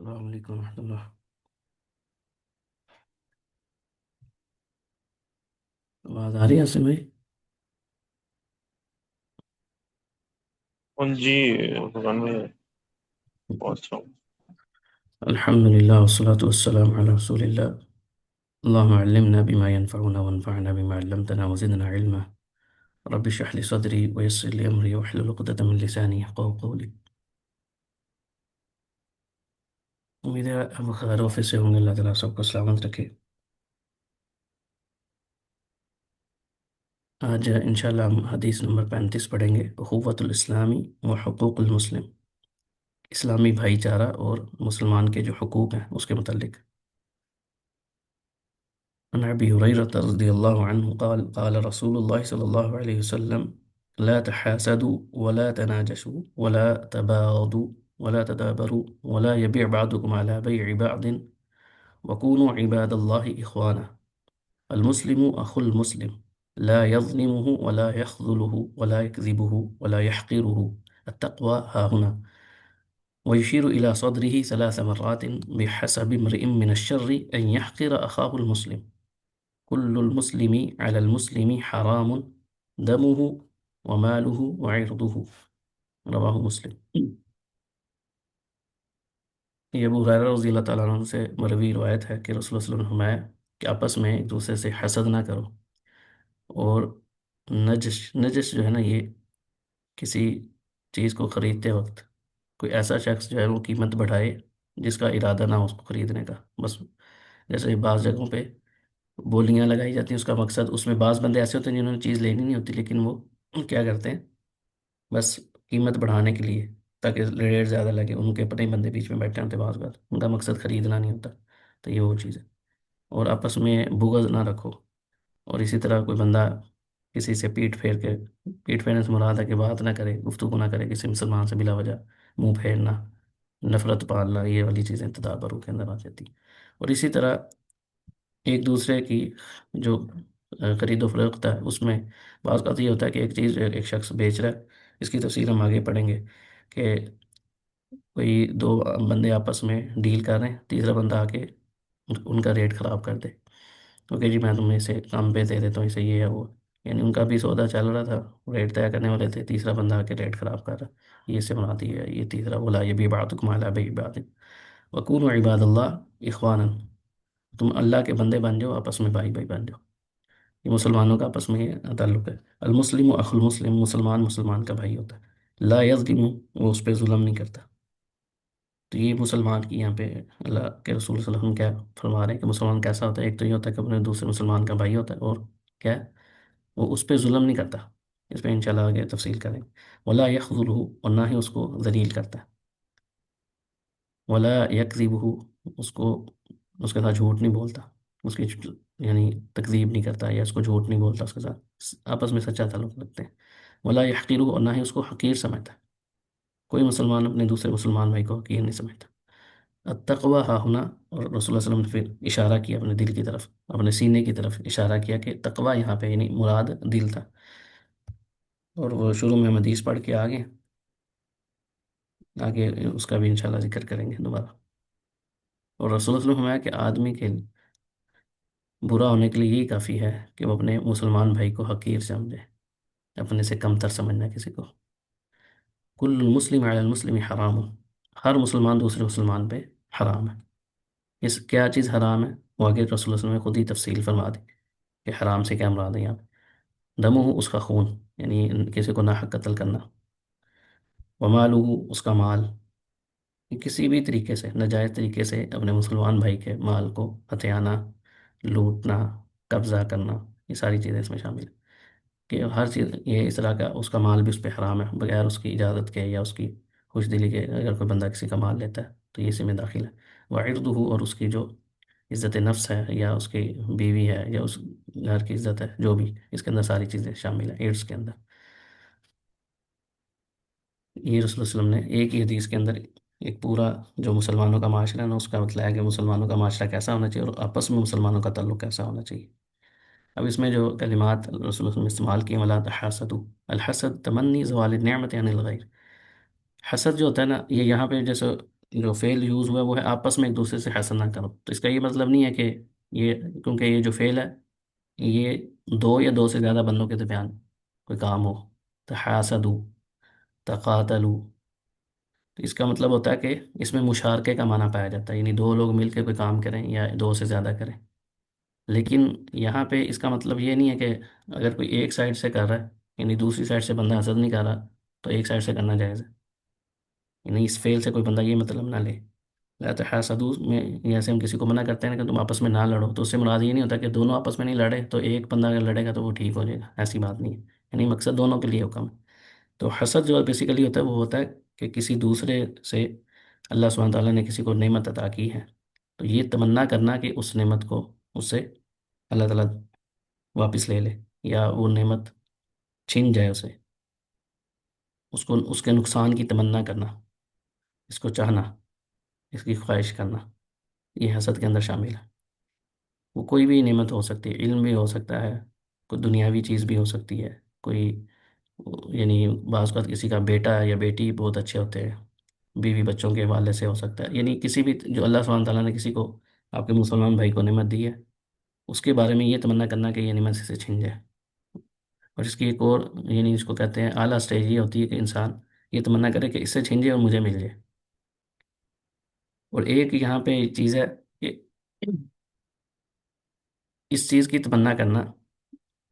السلام علیکم ورحمۃ اللہ۔ آواز آ رہی ہے عاصم بھائی؟ ہاں جی، دکان میں پہنچ رہا ہوں۔ الحمد للہ والصلاة والسلام علی رسول اللہ۔ اللہم علمنا بما ينفعنا وانفعنا بما علمتنا وزدنا علما، رب اشرح لي صدری ويسر لي امری واحلل عقدۃ من لسانی یفقہوا قولی۔ امید ہے اب خیر آفس سے ہوں گے، اللہ تعالیٰ سب کو سلامت رکھے۔ آج انشاءاللہ ہم حدیث نمبر 35 پڑھیں گے، اخوۃ الاسلامی و حقوق المسلم، اسلامی بھائی چارہ اور مسلمان کے جو حقوق ہیں اس کے متعلق۔ عن أبي هريرة رضي الله عنه قال قال رسول الله صلى الله عليه وسلم: لا تحاسدوا ولا تناجشوا ولا تباغضوا ولا تدابروا ولا يبيع بعضكم على بيع بعض وكونوا عباد الله إخوانا. المسلم أخو المسلم لا يظلمه ولا يخذله ولا يكذبه ولا يحقره. التقوى ها هنا. ويشير إلى صدره 3 مرات بحسب امرئ من الشر أن يحقر أخاه المسلم. كل المسلم على المسلم حرام دمه وماله وعرضه، رواہ مسلم۔ یہ ابو ہریرہ رضی اللہ تعالیٰ عنہ سے مروی روایت ہے کہ رسول اللہ صلی اللہ علیہ وسلم نے فرمایا کہ آپس میں ایک دوسرے سے حسد نہ کرو، اور نجش جو ہے نا، یہ کسی چیز کو خریدتے وقت کوئی ایسا شخص جو ہے وہ قیمت بڑھائے جس کا ارادہ نہ ہو اس کو خریدنے کا، بس جیسے بعض جگہوں پہ بولیاں لگائی جاتی ہیں، اس کا مقصد، اس میں بعض بندے ایسے ہوتے ہیں جنہوں نے چیز لینی نہیں ہوتی لیکن وہ کیا کرتے ہیں، بس قیمت بڑھانے کے لیے تاکہ ریٹ زیادہ لگے، ان کے اپنے بندے بیچ میں بیٹھے ہوتے ہیں، بعض بات ان کا مقصد خریدنا نہیں ہوتا، تو یہ وہ چیز ہے۔ اور آپس میں بغض نہ رکھو، اور اسی طرح کوئی بندہ کسی سے پیٹ پھیرنے سے مراد ہے کہ بات نہ کرے، گفتگو نہ کرے کسی مسلمان سے بلا وجہ، منہ پھیرنا، نفرت پالنا، یہ والی چیزیں تدابروں کے اندر آ جاتی ہیں۔ اور اسی طرح ایک دوسرے کی جو خرید و فروخت ہے اس میں بعض اوقات یہ ہوتا ہے کہ ایک چیز ایک شخص بیچ رہا ہے، اس کی تفصیل ہم آگے پڑھیں گے کہ کوئی دو بندے آپس میں ڈیل کر رہے ہیں، تیسرا بندہ آ کے ان کا ریٹ خراب کر دے، اوکے جی میں تمہیں اسے کم پہ دے دیتا ہوں، اسے یہ ہے وہ، یعنی ان کا بھی سودا چل رہا تھا، ریٹ طے کرنے والے تھے، تیسرا بندہ آ کے ریٹ خراب کر رہا، یہ سے مناتی ہے یہ تیسرا بولا یہ بھی بات کمالا بھائی بات۔ وکونوا عباد اللہ اخوانا، تم اللہ کے بندے بن جاؤ، آپس میں بھائی بھائی بن جاؤ، یہ مسلمانوں کا آپس میں یہ تعلق ہے۔ المسلم اخو المسلم، مسلمان مسلمان کا بھائی ہوتا ہے، لا یظلم، وہ اس پہ ظلم نہیں کرتا۔ تو یہ مسلمان کی یہاں پہ اللہ کے رسول صلی اللہ علیہ وسلم کیا فرما رہے ہیں کہ مسلمان کیسا ہوتا ہے، ایک تو یہ ہوتا ہے کہ اپنے دوسرے مسلمان کا بھائی ہوتا ہے، اور کیا ہے، وہ اس پہ ظلم نہیں کرتا، اس پہ انشاءاللہ آگے تفصیل کریں گے۔ ولا یخذلہ، اور نہ ہی اس کو ذلیل کرتا ہے، ولا یکذبہ، اس کو اس کے ساتھ جھوٹ نہیں بولتا، اس کی یعنی تکذیب نہیں کرتا یا اس کو جھوٹ نہیں بولتا، اس کے ساتھ آپس میں سچا تعلق رکھتے ہیں۔ ولا یحقرہ، اور نہ ہی اس کو حقیر سمجھتا ہے، کوئی مسلمان اپنے دوسرے مسلمان بھائی کو حقیر نہیں سمجھتا۔ التقوی ہا ہنا، اور رسول اللہ صلی اللہ علیہ وسلم نے پھر اشارہ کیا اپنے دل کی طرف، اپنے سینے کی طرف اشارہ کیا کہ تقوی یہاں پہ یعنی مراد دل تھا، اور وہ شروع میں ہم حدیث پڑھ کے آگے آگے اس کا بھی انشاءاللہ ذکر کریں گے دوبارہ۔ اور رسول اللہ صلی اللہ علیہ وسلم نے فرمایا کہ آدمی کے برا ہونے کے لیے یہی کافی ہے کہ وہ اپنے مسلمان بھائی کو حقیر سمجھے، اپنے سے کم تر سمجھنا کسی کو۔ کل المسلم علی المسلم حرام، ہر مسلمان دوسرے مسلمان پہ حرام ہے۔ اس کیا چیز حرام ہے، وہ آگے رسول اللہ صلی اللہ علیہ وسلم نے خود ہی تفصیل فرما دی کہ حرام سے کیا مراد ہے یہاں پہ۔ دمہ، اس کا خون، یعنی کسی کو ناحق قتل کرنا، ومالہ، اس کا مال، کہ کسی بھی طریقے سے ناجائز طریقے سے اپنے مسلمان بھائی کے مال کو ہتھیانا، لوٹنا، قبضہ کرنا، یہ ساری چیزیں اس میں شامل ہیں کہ ہر چیز یہ اس طرح کا اس کا مال بھی اس پہ حرام ہے بغیر اس کی اجازت کے یا اس کی خوش دلی کے، اگر کوئی بندہ کسی کا مال لیتا ہے تو یہ اسی میں داخل ہے۔ وعرضہ، اور اس کی جو عزت نفس ہے یا اس کی بیوی ہے یا اس گھر کی عزت ہے، جو بھی اس کے اندر ساری چیزیں شامل ہیں ایڈس کے اندر۔ یہ رسول اللہ علیہ وسلم نے ایک ہی حدیث کے اندر ایک پورا جو مسلمانوں کا معاشرہ ہے نا، اس کا مطلب ہے کہ مسلمانوں کا معاشرہ کیسا ہونا چاہیے اور آپس میں مسلمانوں کا تعلق کیسا ہونا چاہیے۔ اب اس میں جو کلمات رسول اللہ صلی اللہ علیہ وسلم نے استعمال کی، ولا تحاسدوا، الحسد تمنی زوال النعمت عن الغیر، حسد جو ہوتا ہے نا، یہ یہاں پہ جیسے جو فعل یوز ہوا ہے وہ ہے آپس میں ایک دوسرے سے حسد نہ کرو، تو اس کا یہ مطلب نہیں ہے کہ یہ، کیونکہ یہ جو فعل ہے یہ دو یا دو سے زیادہ بندوں کے درمیان کوئی کام ہو، تحاسدوا، تقاتلوا، تو اس کا مطلب ہوتا ہے کہ اس میں مشارکے کا معنی پایا جاتا ہے، یعنی دو لوگ مل کے کوئی کام کریں یا دو سے زیادہ کریں۔ لیکن یہاں پہ اس کا مطلب یہ نہیں ہے کہ اگر کوئی ایک سائڈ سے کر رہا ہے، یعنی دوسری سائڈ سے بندہ حسد نہیں کر رہا، تو ایک سائڈ سے کرنا جائز ہے، یعنی اس فعل سے کوئی بندہ یہ مطلب نہ لے۔ لا تحاسدوا میں جیسے ہم کسی کو منع کرتے ہیں نا کہ تم آپس میں نہ لڑو، تو اس سے مراد یہ نہیں ہوتا کہ دونوں آپس میں نہیں لڑے تو ایک بندہ اگر لڑے گا تو وہ ٹھیک ہو جائے گا، ایسی بات نہیں ہے، یعنی مقصد دونوں کے لیے حکم ہے۔ تو حسد جو بیسیکلی ہوتا ہے وہ ہوتا ہے کہ کسی دوسرے سے اللہ سبحانہ تعالیٰ نے کسی کو نعمت عطا کی ہے، تو یہ تمنا کرنا کہ اس نعمت کو اس سے اللہ تعالیٰ واپس لے لے، یا وہ نعمت چھن جائے اسے، اس کو اس کے نقصان کی تمنا کرنا، اس کو چاہنا، اس کی خواہش کرنا، یہ حسد کے اندر شامل ہے۔ وہ کوئی بھی نعمت ہو سکتی ہے، علم بھی ہو سکتا ہے، کوئی دنیاوی چیز بھی ہو سکتی ہے، کوئی یعنی بعض اوقات کسی کا بیٹا یا بیٹی بہت اچھے ہوتے ہیں، بیوی بچوں کے حوالے سے ہو سکتا ہے، یعنی کسی بھی جو اللہ سبحانہ تعالیٰ نے کسی کو، آپ کے مسلمان بھائی کو نعمت دی ہے، اس کے بارے میں یہ تمنا کرنا کہ یہ نعمت سے چھن جائے۔ اور اس کی ایک اور یعنی اس کو کہتے ہیں اعلیٰ اسٹیج یہ ہوتی ہے کہ انسان یہ تمنا کرے کہ اس سے چھن جائے اور مجھے مل جائے۔ اور ایک یہاں پہ چیز ہے کہ اس چیز کی تمنا کرنا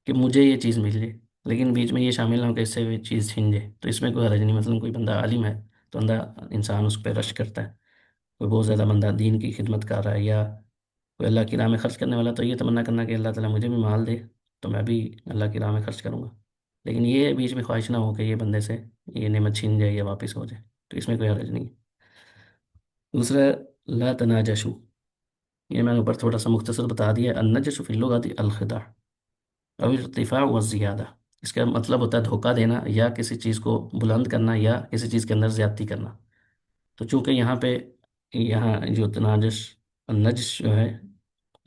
کہ مجھے یہ چیز مل جائے، لیکن بیچ میں یہ شامل نہ ہو کہ اس سے یہ چیز چھن جائے، تو اس میں کوئی حرج نہیں۔ مثلا کوئی بندہ عالم ہے تو بندہ انسان اس پہ رش کرتا ہے، کوئی بہت زیادہ بندہ دین کی خدمت کر رہا ہے یا کوئی اللہ کی راہ میں خرچ کرنے والا، تو یہ تمنا کرنا کہ اللہ تعالیٰ مجھے بھی مال دے تو میں بھی اللہ کی راہ میں خرچ کروں گا، لیکن یہ بیچ میں خواہش نہ ہو کہ یہ بندے سے یہ نعمت چھین جائے یا واپس ہو جائے، تو اس میں کوئی حرج نہیں ہے۔ دوسرا، لا تناجشو، یہ میں نے اوپر تھوڑا سا مختصر بتا دیا، النجش فی اللغت الخداع او ارتفاع والزیادہ، اس کا مطلب ہوتا ہے دھوکہ دینا یا کسی چیز کو بلند کرنا یا کسی چیز کے اندر زیادتی کرنا۔ تو چونکہ یہاں پہ یہاں جو تناجش، النجش جو ہے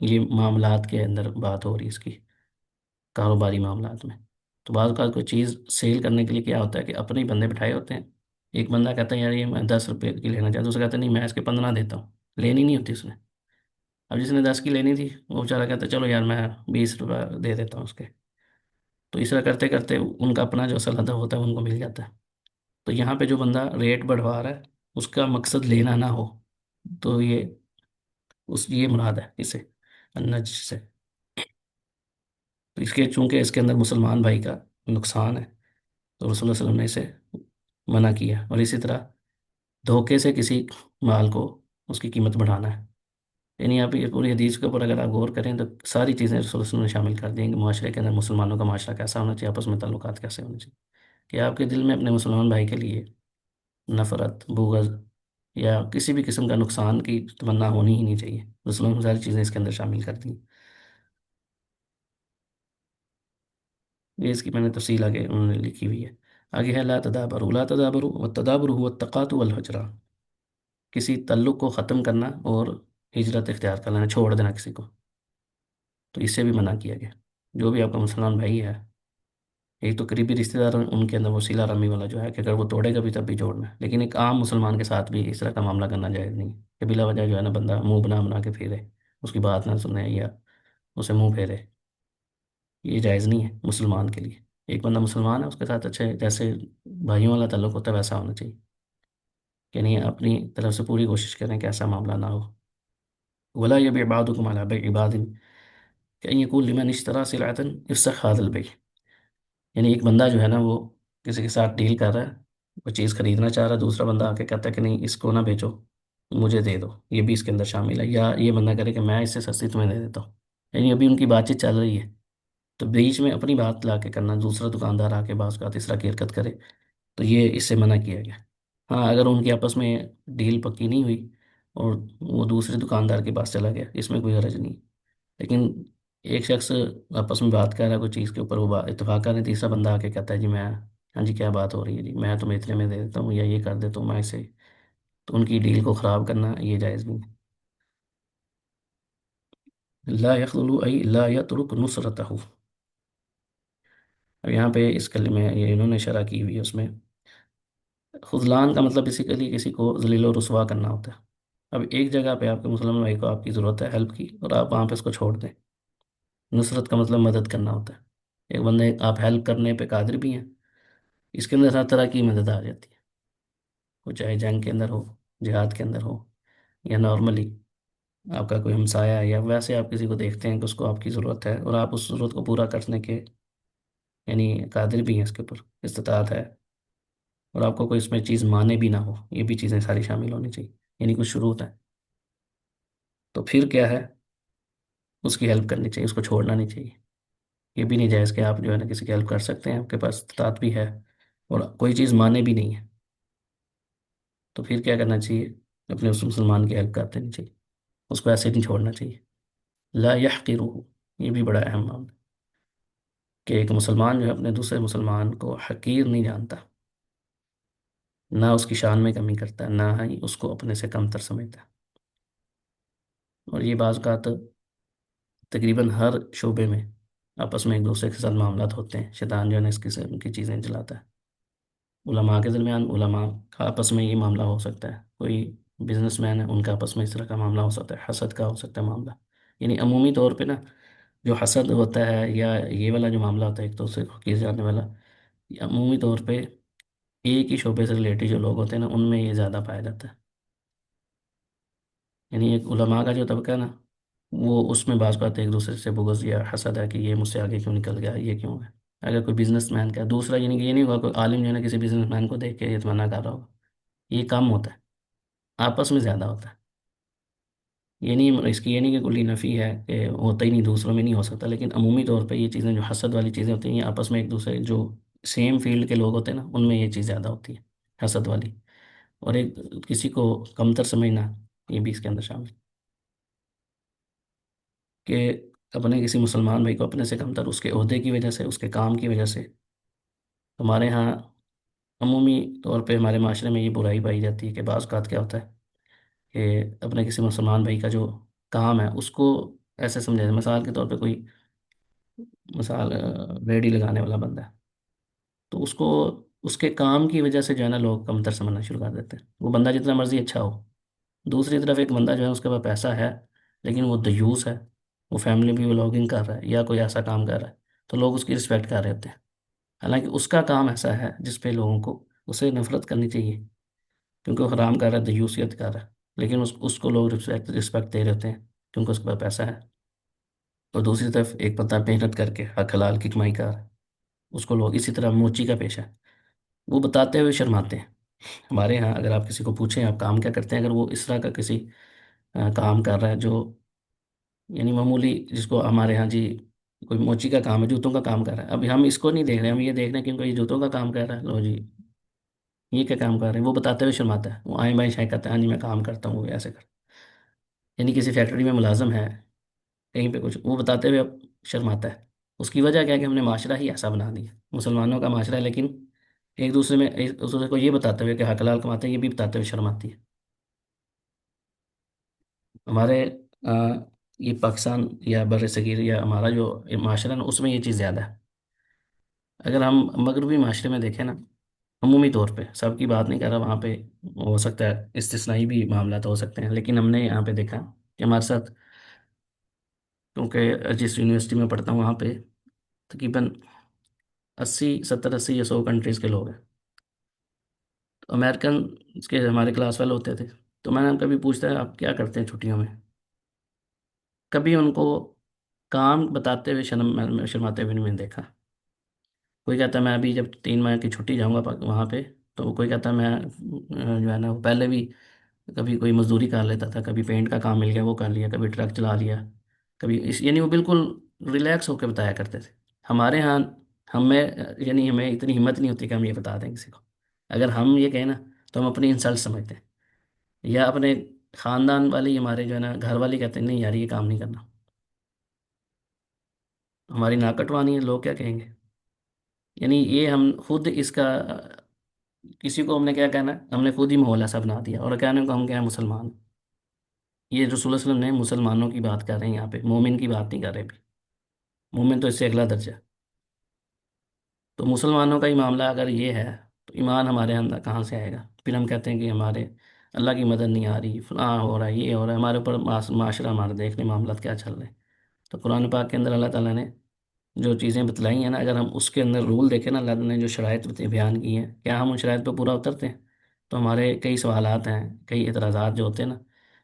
یہ معاملات کے اندر بات ہو رہی ہے اس کی، کاروباری معاملات میں، تو بعض اوقات کوئی چیز سیل کرنے کے لیے کیا ہوتا ہے کہ اپنے ہی بندے بٹھائے ہوتے ہیں، ایک بندہ کہتا ہے یار یہ میں 10 روپے کی لینا چاہتا ہوں، دوسرا کہتا ہے نہیں میں اس کے 15 دیتا ہوں، لینی نہیں ہوتی اس نے، اب جس نے 10 کی لینی تھی وہ بیچارہ کہتا ہے چلو یار میں 20 روپے دے دیتا ہوں اس کے، تو اس طرح کرتے کرتے ان کا اپنا جو اصل ہدف ہوتا ہے ان کو مل جاتا ہے۔ تو یہاں پہ جو بندہ ریٹ بڑھوا رہا ہے اس کا مقصد لینا نہ ہو، تو یہ مراد ہے اسے النجش سے، تو اس کے چونکہ اس کے اندر مسلمان بھائی کا نقصان ہے تو رسول اللہ صلی اللہ علیہ وسلم نے اسے منع کیا۔ اور اسی طرح دھوکے سے کسی مال کو اس کی قیمت بڑھانا ہے، یعنی آپ یہ پوری حدیث کے اوپر اگر آپ غور کریں تو ساری چیزیں رسول اللہ صلی اللہ علیہ وسلم نے شامل کر دی ہیں کہ معاشرے کے اندر مسلمانوں کا معاشرہ کیسا ہونا چاہیے، آپس میں تعلقات کیسے ہونے چاہیے، کہ آپ کے دل میں اپنے مسلمان بھائی کے لیے نفرت، بغض یا کسی بھی قسم کا نقصان کی تمنا ہونی ہی نہیں چاہیے، رسول اللہ نے ساری چیزیں اس کے اندر شامل کر دی ہیں۔ یہ اس کی میں نے تفصیل آگے انہوں نے لکھی ہوئی ہے۔ آگے ہے لا تدابروا، لا تدابروا والتدابر هو التقاطع والهجران، کسی تعلق کو ختم کرنا اور ہجرت اختیار کر لینا، چھوڑ دینا کسی کو، تو اس سے بھی منع کیا گیا۔ جو بھی آپ کا مسلمان بھائی ہے، ایک تو قریبی رشتہ دار ان کے اندر وہ صلہ رحمی والا جو ہے کہ اگر وہ توڑے گا بھی تب بھی جوڑنا ہے، لیکن ایک عام مسلمان کے ساتھ بھی اس طرح کا معاملہ کرنا جائز نہیں ہے کہ بلا وجہ جو ہے نا بندہ منہ بنا بنا کے پھرے، اس کی بات نہ سنے یا اسے منہ پھیرے، یہ جائز نہیں ہے مسلمان کے لیے۔ ایک بندہ مسلمان ہے اس کے ساتھ اچھے جیسے بھائیوں والا تعلق ہوتا ہے ویسا ہونا چاہیے، یعنی اپنی طرف سے پوری کوشش کریں کہ ایسا معاملہ نہ ہو۔ ولا يبيع بعضكم على بيع بعض كأن يقول لمن اشترى سلعة افسخ هذا البيع، یعنی ایک بندہ جو ہے نا وہ کسی کے ساتھ ڈیل کر رہا ہے، وہ چیز خریدنا چاہ رہا ہے، دوسرا بندہ آ کے کہتا ہے کہ نہیں اس کو نہ بیچو، مجھے دے دو، یہ بھی اس کے اندر شامل ہے، یا یہ بندہ کرے کہ میں اس سے سستی تمہیں دے دیتا ہوں، یعنی ابھی ان کی بات چیت چل رہی ہے تو بیچ میں اپنی بات لا کے کرنا، دوسرا دکاندار آ کے بعض کا تیسرا کی حرکت کرے، تو یہ اس سے منع کیا گیا۔ ہاں اگر ان کی آپس میں ڈیل پکی نہیں ہوئی اور وہ دوسرے دکاندار کے پاس چلا گیا اس میں کوئی حرج نہیں، لیکن ایک شخص آپس میں بات کر رہا ہے کوئی چیز کے اوپر، وہ اتفاق کر رہے ہیں، تیسرا بندہ آ کے کہتا ہے جی میں، ہاں جی کیا بات ہو رہی ہے جی میں تمہیں اتنے میں دے دیتا ہوں یا یہ کر دیتا ہوں میں اسے، تو ان کی ڈیل کو خراب کرنا یہ جائز نہیں ہے۔ لا يخلو ای لا يترک نصرتہ، اب یہاں پہ اس کلمے یہ انہوں نے شرح کی ہوئی ہے اس میں خذلان کا مطلب بیسیکلی کسی کو ذلیل و رسوا کرنا ہوتا ہے. اب ایک جگہ پہ آپ کے مسلمان بھائی کو آپ کی ضرورت ہے ہیلپ کی، اور آپ وہاں پہ اس کو چھوڑ دیں. نصرت کا مطلب مدد کرنا ہوتا ہے. ایک بندے آپ ہیلپ کرنے پہ قادر بھی ہیں، اس کے اندر ہر طرح کی مدد آ جاتی ہے. وہ چاہے جنگ کے اندر ہو، جہاد کے اندر ہو، یا نارملی آپ کا کوئی ہمسایہ ہے، یا ویسے آپ کسی کو دیکھتے ہیں کہ اس کو آپ کی ضرورت ہے اور آپ اس ضرورت کو پورا کرنے کے یعنی قادر بھی ہیں، اس کے اوپر استطاعت ہے، اور آپ کو کوئی اس میں چیز مانے بھی نہ ہو. یہ بھی چیزیں ساری شامل ہونی چاہیے، یعنی کچھ شروط ہے. تو پھر کیا ہے، اس کی ہیلپ کرنی چاہیے، اس کو چھوڑنا نہیں چاہیے. یہ بھی نہیں جائز کہ آپ جو ہے نا کسی کی ہیلپ کر سکتے ہیں، آپ کے پاس استطاعت بھی ہے اور کوئی چیز مانے بھی نہیں ہے، تو پھر کیا کرنا چاہیے، اپنے اس مسلمان کی ہیلپ کر دینی چاہیے. اس کو ایسے نہیں چھوڑنا چاہیے. لا یحقرہ، یہ بھی بڑا اہم معاملہ ہے کہ ایک مسلمان جو ہے اپنے دوسرے مسلمان کو حقیر نہیں جانتا، نہ اس کی شان میں کمی کرتا ہے، نہ ہی اس کو اپنے سے کم تر سمجھتا ہے. اور یہ بعض اوقات تقریباً ہر شعبے میں آپس میں ایک دوسرے کے ساتھ معاملات ہوتے ہیں. شیطان جو ہے نا اس قسم کی چیزیں جلاتا ہے. علماء کے درمیان علماء کا آپس میں یہ معاملہ ہو سکتا ہے، کوئی بزنس مین ہے ان کا آپس میں اس طرح کا معاملہ ہو سکتا ہے، حسد کا ہو سکتا ہے معاملہ. یعنی عمومی طور پہ نا جو حسد ہوتا ہے یا یہ والا جو معاملہ ہوتا ہے ایک دوسرے کو کیے جانے والا، یہ عمومی طور پہ ایک ہی شعبے سے ریلیٹڈ جو لوگ ہوتے ہیں نا ان میں یہ زیادہ پایا جاتا ہے. یعنی ایک علماء کا جو طبقہ ہے نا، وہ اس میں بعض بات ایک دوسرے سے بغض یا حسد ہے کہ یہ مجھ سے آگے کیوں نکل گیا، یہ کیوں ہے. اگر کوئی بزنس مین کا دوسرا، یعنی کہ یہ نہیں ہوگا کوئی عالم جو ہے نا کسی بزنس مین کو دیکھ کے یہ تمنا کر رہا ہوگا. یہ کم ہوتا ہے، آپس میں زیادہ ہوتا ہے. یہ نہیں، اس کی یہ نہیں کہ کلی نفی ہے کہ ہوتا ہی نہیں، دوسروں میں نہیں ہو سکتا، لیکن عمومی طور پہ یہ چیزیں جو حسد والی چیزیں ہوتی ہیں یہ آپس میں ایک دوسرے جو سیم فیلڈ کے لوگ ہوتے ہیں نا ان میں یہ چیز زیادہ ہوتی ہے، حسد والی. اور ایک کسی کو کمتر سمجھنا، یہ بھی اس کے اندر شامل کہ اپنے کسی مسلمان بھائی کو اپنے سے کمتر اس کے عہدے کی وجہ سے، اس کے کام کی وجہ سے. ہمارے ہاں عمومی طور پہ ہمارے معاشرے میں یہ برائی پائی جاتی ہے کہ بعض اوقات کیا ہوتا ہے کہ اپنے کسی مسلمان بھائی کا جو کام ہے اس کو ایسے سمجھا جائے. مثال کے طور پہ کوئی مثال ریڈی لگانے والا بندہ ہے، تو اس کو اس کے کام کی وجہ سے جو ہے نا لوگ کمتر سمجھنا شروع کر دیتے ہیں. وہ بندہ جتنا مرضی اچھا ہو، دوسری طرف ایک بندہ جو ہے اس کے پاس پیسہ ہے لیکن وہ دیوس ہے، وہ فیملی بھی بلاگنگ کر رہا ہے یا کوئی ایسا کام کر رہا ہے، تو لوگ اس کی رسپیکٹ کر رہے ہوتے ہیں. حالانکہ اس کا کام ایسا ہے جس پہ لوگوں کو اسے نفرت کرنی چاہیے، کیونکہ وہ حرام کر رہا ہے، دیوسیت کر رہا ہے، لیکن اس کو لوگ رسپیکٹ دے رہے ہوتے ہیں کیونکہ اس کے پاس پیسہ ہے. اور دوسری طرف ایک بندہ محنت کر کے حق حلال کی کمائی کر رہا ہے، اس کو لوگ اسی طرح موچی کا پیشہ ہے وہ بتاتے ہوئے شرماتے ہیں. ہمارے یہاں اگر آپ کسی کو پوچھیں آپ کام کیا کرتے ہیں، اگر وہ اس طرح کا کسی کام کر رہا ہے جو یعنی معمولی، جس کو ہمارے ہاں جی کوئی موچی کا کام ہے، جوتوں کا کام کر رہا ہے، ابھی ہم اس کو نہیں دیکھ رہے، ہم یہ دیکھ رہے ہیں کیونکہ یہ جوتوں کا کام کر رہا ہے، لو جی یہ کیا کام کر رہے ہیں. وہ بتاتے ہوئے شرماتا ہے، وہ آئیں بائیں شائیں کرتا ہے، ہاں جی میں کام کرتا ہوں، وہ ایسے کر. یعنی کسی فیکٹری میں ملازم ہے، کہیں پہ کچھ وہ بتاتے ہوئے اب شرماتا ہے. اس کی وجہ کیا ہے کہ ہم نے معاشرہ ہی ایسا بنا دیا، مسلمانوں کا معاشرہ ہے، لیکن ایک دوسرے میں ایک دوسرے کو یہ بتاتے ہوئے کہ حق حلال کماتے ہیں، یہ بھی بتاتے ہوئے شرم آتی ہے. ہمارے آ، یہ پاکستان یا بر صغیر یا ہمارا جو معاشرہ ہے نا اس میں یہ چیز زیادہ ہے. اگر ہم مغربی معاشرے میں دیکھیں نا، عمومی طور پہ سب کی بات نہیں کر رہا، وہاں پہ ہو سکتا ہے استثنائی بھی معاملات ہو سکتے ہیں، لیکن ہم نے یہاں پہ دیکھا کہ ہمارے ساتھ، کیونکہ جس یونیورسٹی میں پڑھتا ہوں وہاں پہ تقریباً 80 70 80 یا 100 کنٹریز کے لوگ ہیں. تو امیرکن کے ہمارے کلاس والے ہوتے تھے، تو میں نے کبھی پوچھتا ہے آپ کیا کرتے ہیں چھٹیوں میں، کبھی ان کو کام بتاتے ہوئے شرماتے ہوئے نہیں میں نے دیکھا. کوئی کہتا ہے میں ابھی جب 3 ماہ کی چھٹی جاؤں گا وہاں پہ، تو کوئی کہتا ہے میں جو ہے نا وہ پہلے بھی کبھی کوئی مزدوری کر لیتا تھا، کبھی پینٹ کا کام مل گیا وہ کر لیا، کبھی ٹرک چلا لیا، کبھی یعنی وہ بالکل ریلیکس ہو کے بتایا کرتے تھے. ہمارے ہاں ہمیں یعنی ہمیں اتنی ہمت نہیں ہوتی کہ ہم یہ بتا دیں کسی کو. اگر ہم یہ کہیں نا تو ہم اپنی انسلٹ سمجھتے ہیں، یا اپنے خاندان والی ہمارے جو ہے نا گھر والی کہتے ہیں نہیں یار یہ کام نہیں کرنا، ہماری ناک کٹوانی ہے، لوگ کیا کہیں گے. یعنی یہ ہم خود اس کا کسی کو ہم نے کیا کہنا ہے، ہم نے خود ہی ماحول ایسا بنا دیا، اور کہنے کو ہم کیا ہیں مسلمان. یہ رسول اللہ صلی اللہ علیہ وسلم نے مسلمانوں کی بات کر رہے ہیں یہاں پہ، مومن کی بات نہیں کر رہے بھی. مومن تو اس سے اگلا درجہ ہے. تو مسلمانوں کا ہی معاملہ اگر یہ ہے تو ایمان ہمارے اندر کہاں سے آئے گا؟ پھر ہم کہتے ہیں کہ ہمارے اللہ کی مدد نہیں آ رہی، فلاں ہو رہا ہے، یہ ہو رہا ہے، ہمارے اوپر معاشرہ ہمارے دیکھ لیں معاملات کیا چل رہے ہیں۔ تو قرآن پاک کے اندر اللہ تعالیٰ نے جو چیزیں بتلائی ہیں نا، اگر ہم اس کے اندر رول دیکھیں نا، اللہ تعالیٰ نے جو شرائط بیان کی ہیں، کیا ہم ان شرائط پہ پورا اترتے ہیں؟ تو ہمارے کئی سوالات ہیں، کئی اعتراضات جو ہوتے ہیں نا،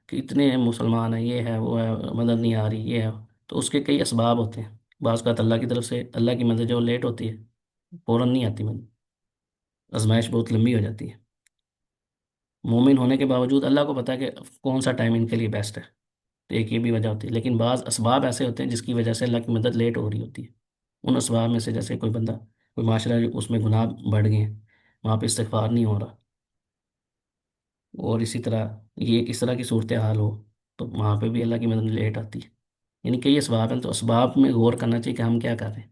کہ اتنے مسلمان ہیں، یہ ہے وہ ہے، مدد نہیں آ رہی، یہ ہے، تو اس کے کئی اسباب ہوتے ہیں۔ بعض اوقات اللہ کی طرف سے اللہ کی مدد جو لیٹ ہوتی ہے، فوراً نہیں آتی مدد، آزمائش بہت لمبی ہو جاتی ہے۔ مومن ہونے کے باوجود اللہ کو پتہ ہے کہ کون سا ٹائم ان کے لیے بیسٹ ہے، تو ایک یہ بھی وجہ ہوتی ہے۔ لیکن بعض اسباب ایسے ہوتے ہیں جس کی وجہ سے اللہ کی مدد لیٹ ہو رہی ہوتی ہے۔ ان اسباب میں سے جیسے کوئی بندہ، کوئی معاشرہ جو اس میں گناہ بڑھ گئے ہیں، وہاں پہ استغفار نہیں ہو رہا، اور اسی طرح یہ اس طرح کی صورتحال ہو، تو وہاں پہ بھی اللہ کی مدد لیٹ آتی ہے۔ یعنی کئی اسباب ہیں، تو اسباب میں غور کرنا چاہیے کہ ہم کیا کر رہے ہیں۔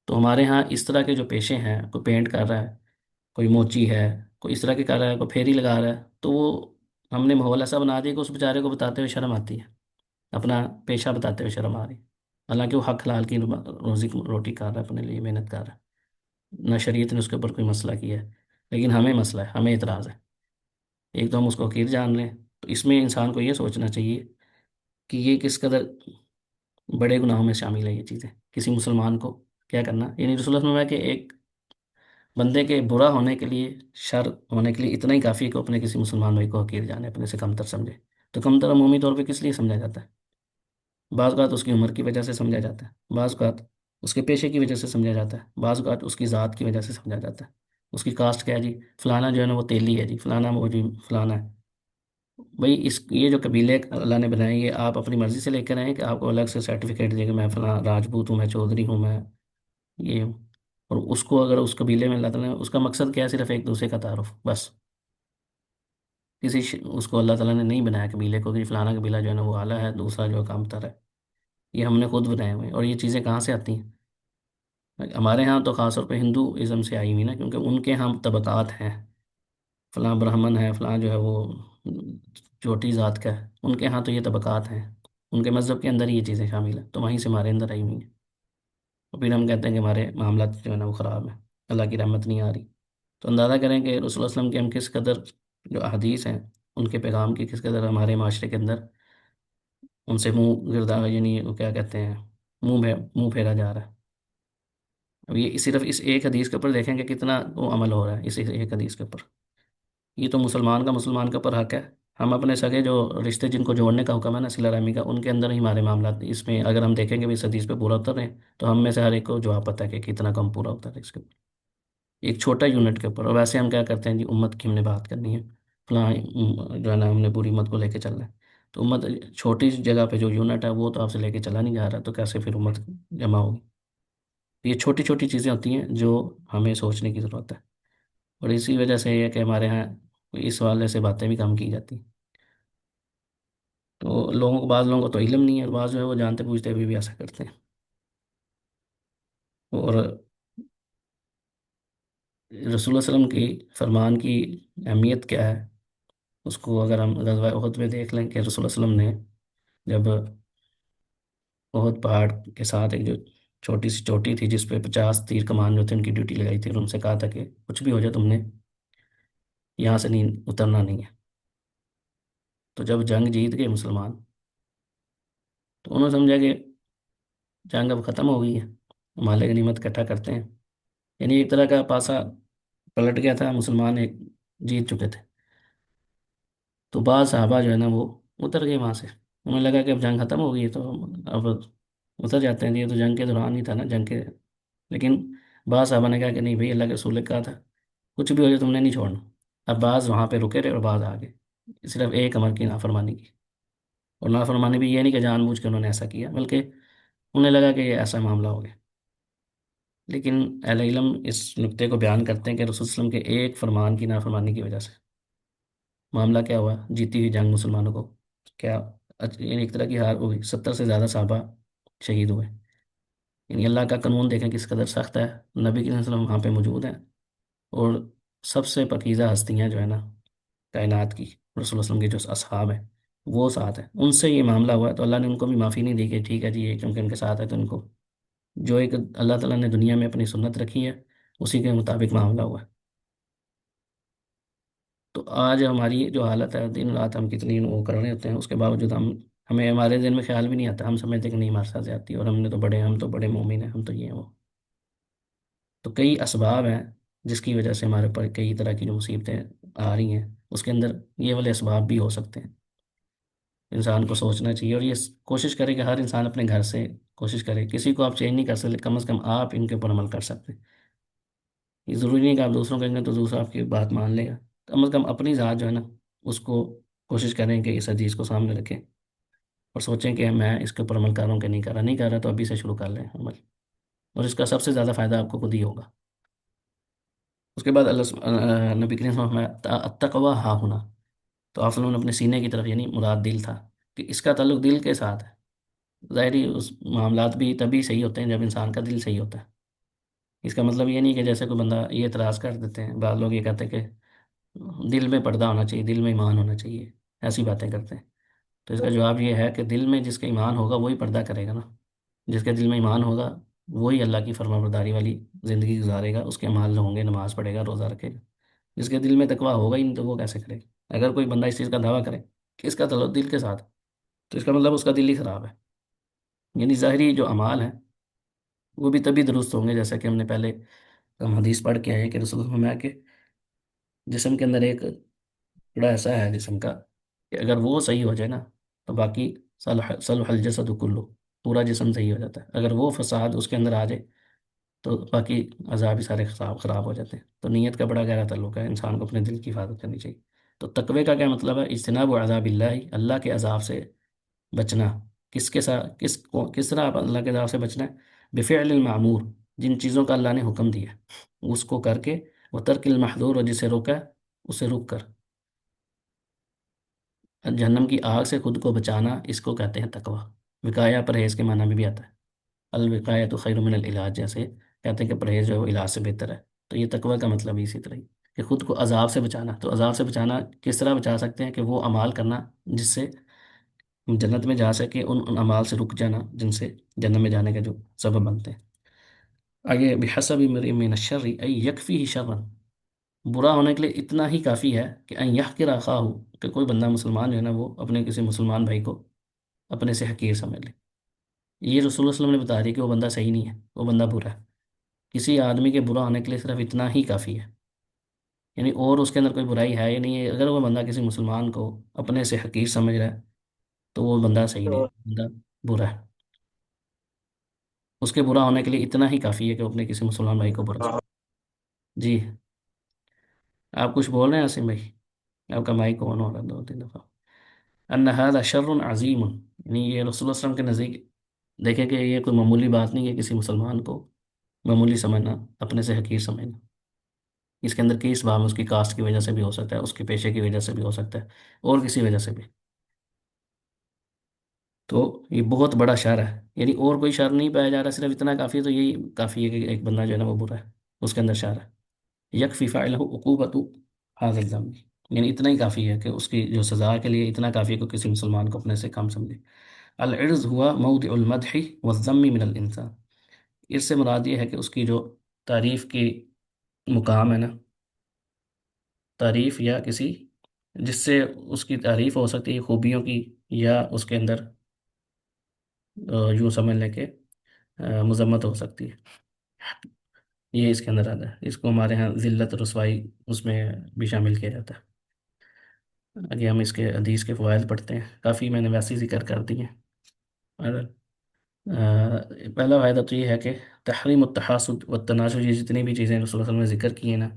تو ہمارے ہاں اس طرح کے جو پیشے ہیں، کوئی پینٹ کر رہا ہے، کوئی موچی ہے، کوئی اس طرح کے کر رہا ہے، کوئی پھیری لگا رہا ہے، تو وہ ہم نے ماحول ایسا بنا دیا کہ اس بیچارے کو بتاتے ہوئے شرم آتی ہے، اپنا پیشہ بتاتے ہوئے شرم آ رہی ہے، حالانکہ وہ حق حلال کی روزی روٹی کر رہا ہے، اپنے لیے محنت کر رہا ہے، نہ شریعت نے اس کے اوپر کوئی مسئلہ کیا ہے۔ لیکن ہمیں مسئلہ ہے، ہمیں اعتراض ہے۔ ایک تو ہم اس کو حقیر جان رہے ہیں، تو اس میں انسان کو یہ سوچنا چاہیے کہ یہ کس قدر بڑے گناہوں میں شامل ہے یہ چیزیں، کسی مسلمان کو کیا کرنا۔ یعنی رسول اللہ صلی اللہ علیہ وسلم کہ ایک بندے کے برا ہونے کے لیے، شر ہونے کے لیے اتنا ہی کافی ہے کہ وہ اپنے کسی مسلمان بھائی کو حقیر جانے، اپنے سے کمتر سمجھے۔ تو کمتر عمومی طور پہ کس لیے سمجھا جاتا ہے؟ بعض اوقات اس کی عمر کی وجہ سے سمجھا جاتا ہے، بعض اوقات اس کے پیشے کی وجہ سے سمجھا جاتا ہے، بعض اوقات اس کی ذات کی وجہ سے سمجھا جاتا ہے۔ اس کی کاسٹ کیا ہے جی، فلانا جو ہے نا وہ تیلی ہے جی، فلانا وہ جی فلانا ہے۔ بھئی یہ جو قبیلے اللہ نے بنائے، یہ آپ اپنی مرضی سے لے کر آئے کہ آپ کو الگ سے سرٹیفکیٹ دے کہ میں فلاں راجپوت ہوں، میں چودھری ہوں، میں یہ ہوں؟ اور اس کو اگر اس قبیلے میں اللہ تعالیٰ نے، اس کا مقصد کیا ہے؟ صرف ایک دوسرے کا تعارف بس۔ اس کو اللہ تعالیٰ نے نہیں بنایا قبیلے کو کہ فلانا قبیلہ جو ہے نا وہ اعلیٰ ہے، دوسرا جو ہے کم تر ہے۔ یہ ہم نے خود بنائے ہوئے ہیں، اور یہ چیزیں کہاں سے آتی ہیں؟ ہمارے ہاں تو خاص طور پہ ہندو ازم سے آئی ہوئی نا، کیونکہ ان کے ہاں طبقات ہیں، فلاں برہمن ہے، فلاں جو ہے وہ چوٹی ذات کا ہے، ان کے ہاں تو یہ طبقات ہیں، ان کے مذہب کے اندر ہی یہ چیزیں شامل ہیں، تو وہیں سے ہمارے اندر آئی ہوئی ہیں۔ اور پھر ہم کہتے ہیں کہ ہمارے معاملات جو ہے نا وہ خراب ہیں، اللہ کی رحمت نہیں آ رہی۔ تو اندازہ کریں کہ رسول اللہ صلی اللہ علیہ وسلم کے ہم کس قدر جو احادیث ہیں، ان کے پیغام کی کس قدر ہمارے معاشرے کے اندر ان سے منہ گردہ، یعنی وہ کیا کہتے ہیں، منہ پھیرا جا رہا ہے۔ اب یہ صرف اس ایک حدیث کے اوپر دیکھیں کہ کتنا وہ عمل ہو رہا ہے اس ایک حدیث کے اوپر۔ یہ تو مسلمان کا مسلمان کے اوپر حق ہے۔ ہم اپنے سگے جو رشتے جن کو جوڑنے کا حکم ہے نا، صلہ رحمی کا، ان کے اندر ہی ہمارے معاملات اس میں اگر ہم دیکھیں کہ بھی اس حدیث پہ پورا اتر رہے ہیں، تو ہم میں سے ہر ایک کو جواب پتہ ہے کہ کتنا کم پورا اتر ہے اس کے اوپر، ایک چھوٹا یونٹ کے اوپر۔ اور ویسے ہم کیا کرتے ہیں جی، امت کی ہم نے بات کرنی ہے، فلاں جو ہے نا ہم نے پوری امت کو لے کے چلنا ہے، تو امت چھوٹی جگہ پہ جو یونٹ ہے وہ تو آپ سے لے کے چلا نہیں جا رہا، تو کیسے پھر امت جمع ہوگی؟ یہ چھوٹی چھوٹی چیزیں ہوتی ہیں جو ہمیں سوچنے کی ضرورت ہے، اور اسی وجہ سے یہ ہے کہ ہمارے ہاں اس حوالے سے باتیں بھی کم کی جاتی ہیں۔ تو لوگوں کو، بعض لوگوں کو تو علم نہیں ہے، اور بعض جو ہے وہ جانتے بوجھتے ہوئے بھی ایسا کرتے ہیں۔ اور رسول اللہ صلی اللہ علیہ وسلم کی فرمان کی اہمیت کیا ہے، اس کو اگر ہم غزوہ احد میں دیکھ لیں کہ رسول اللہ صلی اللہ علیہ وسلم نے جب احد پہاڑ کے ساتھ ایک جو چھوٹی سی چوٹی تھی جس پہ 50 تیر کمان جو تھے ان کی ڈیوٹی لگائی تھی، اور ان سے کہا تھا کہ کچھ بھی ہو جائے تم نے یہاں سے نہیں اترنا نہیں ہے۔ تو جب جنگ جیت گئے مسلمان، تو انہوں نے سمجھا کہ جنگ اب ختم ہو گئی ہے، مال غنیمت اکٹھا کرتے ہیں، یعنی ایک طرح کا پاسا پلٹ گیا تھا، مسلمان ایک جیت چکے تھے۔ تو بعض صحابہ جو ہے نا وہ اتر گئے وہاں سے، انہیں لگا کہ اب جنگ ختم ہو گئی ہے تو اب اتر جاتے ہیں، یہ تو جنگ کے دوران ہی تھا نا، جنگ کے۔ لیکن بعض صحابہ نے کہا کہ نہیں بھائی، اللہ کے رسول نے کہا تھا کچھ بھی ہو جائے تم نے نہیں چھوڑنا۔ اب بعض وہاں پہ رکے رہے اور بعض آگے، صرف ایک امر کی نافرمانی کی، اور نافرمانی بھی یہ نہیں کہ جان بوجھ کے انہوں نے ایسا کیا، بلکہ انہیں لگا کہ یہ ایسا معاملہ ہو گیا۔ لیکن اہل علم اس نقطے کو بیان کرتے ہیں کہ رسول صلی اللہ علیہ وسلم کے ایک فرمان کی نافرمانی کی وجہ سے معاملہ کیا ہوا، جیتی ہوئی جنگ مسلمانوں کو کیا، یعنی ایک طرح کی ہار ہوئی، 70 سے زیادہ صحابہ شہید ہوئے۔ یعنی اللہ کا قانون دیکھیں کس قدر سخت ہے، نبی کے وسلم وہاں پہ موجود ہیں، اور سب سے پاکیزہ ہستیاں جو ہے نا کائنات کی، رسول اللہ علیہ وسلم کے جو اصحاب ہیں وہ ساتھ ہیں، ان سے یہ معاملہ ہوا ہے، تو اللہ نے ان کو بھی معافی نہیں دی کہ ٹھیک ہے جی یہ کیونکہ ان کے ساتھ ہے تو ان کو، جو ایک اللہ تعالیٰ نے دنیا میں اپنی سنت رکھی ہے اسی کے مطابق معاملہ ہوا ہے۔ آج ہماری جو حالت ہے، دن رات ہم کتنی وہ کر رہے ہوتے ہیں، اس کے باوجود ہمیں ہمارے دل میں خیال بھی نہیں آتا، ہم سمجھتے کہ نہیں ہمارے ساتھ زیادتی ہے، اور ہم تو بڑے مومن ہیں، ہم تو یہ ہیں وہ. تو کئی اسباب ہیں جس کی وجہ سے ہمارے اوپر کئی طرح کی جو مصیبتیں آ رہی ہیں، اس کے اندر یہ والے اسباب بھی ہو سکتے ہیں. انسان کو سوچنا چاہیے، اور یہ کوشش کرے کہ ہر انسان اپنے گھر سے کوشش کرے. کسی کو آپ چینج نہیں کر سکتے، کم از کم آپ ان کے اوپر عمل کر سکتے ہیں. یہ ضروری نہیں کہ آپ دوسروں کہیں گے تو دوسرا آپ کی بات مان لے گا. کم از کم اپنی ذات جو ہے نا، اس کو کوشش کریں کہ اس حدیث کو سامنے رکھیں، اور سوچیں کہ میں اس کے اوپر عمل کر رہا ہوں کہ نہیں کر رہا. نہیں کر رہا تو ابھی سے شروع کر لیں عمل، اور اس کا سب سے زیادہ فائدہ آپ کو خود ہی ہوگا. اس کے بعد نبی کریم صلی اللہ علیہ وسلم نے التقویٰ ہا ہونا، تو آپ صلی اللہ علیہ وسلم نے اپنے سینے کی طرف، یعنی مراد دل تھا، کہ اس کا تعلق دل کے ساتھ ہے. ظاہری اس معاملات بھی تبھی صحیح ہوتے ہیں جب انسان کا دل صحیح ہوتا ہے. اس کا مطلب یہ نہیں کہ جیسے کوئی بندہ یہ اعتراض کر دیتے ہیں، بعض لوگ یہ کہتے ہیں کہ دل میں پردہ ہونا چاہیے، دل میں ایمان ہونا چاہیے، ایسی باتیں کرتے ہیں. تو اس کا جواب یہ ہے کہ دل میں جس کا ایمان ہوگا وہی پردہ کرے گا نا. جس کے دل میں ایمان ہوگا وہی اللہ کی فرما برداری والی زندگی گزارے گا، اس کے اعمال ہوں گے، نماز پڑھے گا، روزہ رکھے گا. جس کے دل میں تقویٰ ہوگا ہی نہیں تو وہ کیسے کرے گا؟ اگر کوئی بندہ اس چیز کا دعویٰ کرے کہ اس کا تعلق دل کے ساتھ، تو اس کا مطلب اس کا دل ہی خراب ہے. یعنی ظاہری جو اعمال ہیں وہ بھی تبھی درست ہوں گے، جیسا کہ ہم نے پہلے ہم حدیث پڑھ کے آئے ہیں کہ رسول اللہ نے فرمایا کہ جسم کے اندر ایک ٹکڑا ایسا ہے جسم کا کہ اگر وہ صحیح ہو جائے نا تو باقی صلح الجسد کلو، پورا جسم صحیح ہو جاتا ہے. اگر وہ فساد اس کے اندر آ جائے تو باقی اعضاء بھی سارے خراب ہو جاتے ہیں. تو نیت کا بڑا گہرا تعلق ہے، انسان کو اپنے دل کی حفاظت کرنی چاہیے. تو تقوی کا کیا مطلب ہے؟ اجتناب و عذاب اللہ، اللہ کے عذاب سے بچنا. کس کے ساتھ، کس طرح آپ اللہ کے عذاب سے بچنا ہے؟ بفعل المعمور، جن چیزوں کا اللہ نے حکم دیا اس کو کر کے، وہ ترک المحظور، اور جسے روکا ہے اسے رک کر. جہنم کی آگ سے خود کو بچانا، اس کو کہتے ہیں تقوی. وقایا پرہیز کے معنی میں بھی آتا ہے. الوقایہ تو خیر من العلاج، جیسے کہتے ہیں کہ پرہیز جو ہے وہ علاج سے بہتر ہے. تو یہ تقوی کا مطلب ہی اسی طرح ہی کہ خود کو عذاب سے بچانا. تو عذاب سے بچانا کس طرح بچا سکتے ہیں؟ کہ وہ اعمال کرنا جس سے جنت میں جا سکے، ان اعمال سے رک جانا جن سے جنت میں جانے کا جو سبب بنتے ہیں. آگے بحسب امرئ من الشر ان یکفیہ شرا، برا ہونے کے لیے اتنا ہی کافی ہے کہ ان یحقر اخاہ، کہ کوئی بندہ مسلمان جو ہے نا وہ اپنے کسی مسلمان بھائی کو اپنے سے حقیر سمجھ لے. یہ رسول اللہ صلی اللہ علیہ وسلم نے بتا دی کہ وہ بندہ صحیح نہیں ہے، وہ بندہ برا ہے. کسی آدمی کے برا ہونے کے لیے صرف اتنا ہی کافی ہے، یعنی اور اس کے اندر کوئی برائی ہے یا نہیں ہے. اگر وہ بندہ کسی مسلمان کو اپنے سے حقیر سمجھ رہا ہے تو وہ بندہ صحیح نہیں، بندہ برا ہے. اس کے برا ہونے کے لیے اتنا ہی کافی ہے کہ وہ اپنے کسی مسلمان بھائی کو برا سمجھے. جی، آپ کچھ بول رہے ہیں عاصم بھائی؟ آپ کا مائک آن ہو رہا ہے 2 3 دفعہ. ان هذا شر عظیم، یعنی یہ رسول اللہ صلی اللہ علیہ وسلم کے نزدیک دیکھیں کہ یہ کوئی معمولی بات نہیں ہے کسی مسلمان کو معمولی سمجھنا، اپنے سے حقیر سمجھنا. اس کے اندر کئی اسباب ہیں، اس کی کاسٹ کی وجہ سے بھی ہو سکتا ہے، اس کے پیشے کی وجہ سے بھی ہو سکتا ہے، اور کسی وجہ سے بھی. تو یہ بہت بڑا شر ہے، یعنی اور کوئی شر نہیں پایا جا رہا، صرف اتنا کافی ہے. تو یہی کافی ہے کہ ایک بندہ جو ہے نا وہ برا ہے، اس کے اندر شر ہے. یکفی فاعلہ عقوبۃ هذا الذنب، یعنی اتنا ہی کافی ہے کہ اس کی جو سزا کے لیے اتنا کافی ہے کہ کسی مسلمان کو اپنے سے کم سمجھے. العرض ہوا موضع المدح والذم من الانسان، اس سے مراد یہ ہے کہ اس کی جو تعریف کی مقام ہے نا، تعریف یا کسی جس سے اس کی تعریف ہو سکتی ہے خوبیوں کی، یا اس کے اندر یوں سمجھ لیں کہ مذمت ہو سکتی ہے. یہ اس کے اندر آتا ہے، اس کو ہمارے ہاں ذلت رسوائی اس میں بھی شامل کیا جاتا ہے. آگے ہم اس کے حدیث کے فوائد پڑھتے ہیں، کافی میں نے ویسے ہی ذکر کر دی ہیں. اور پہلا فائدہ تو یہ ہے کہ تحریم التحاسد والتناسل، یہ جتنی بھی چیزیں رسول اللہ صلی اللہ علیہ وسلم نے ذکر کی ہیں نا،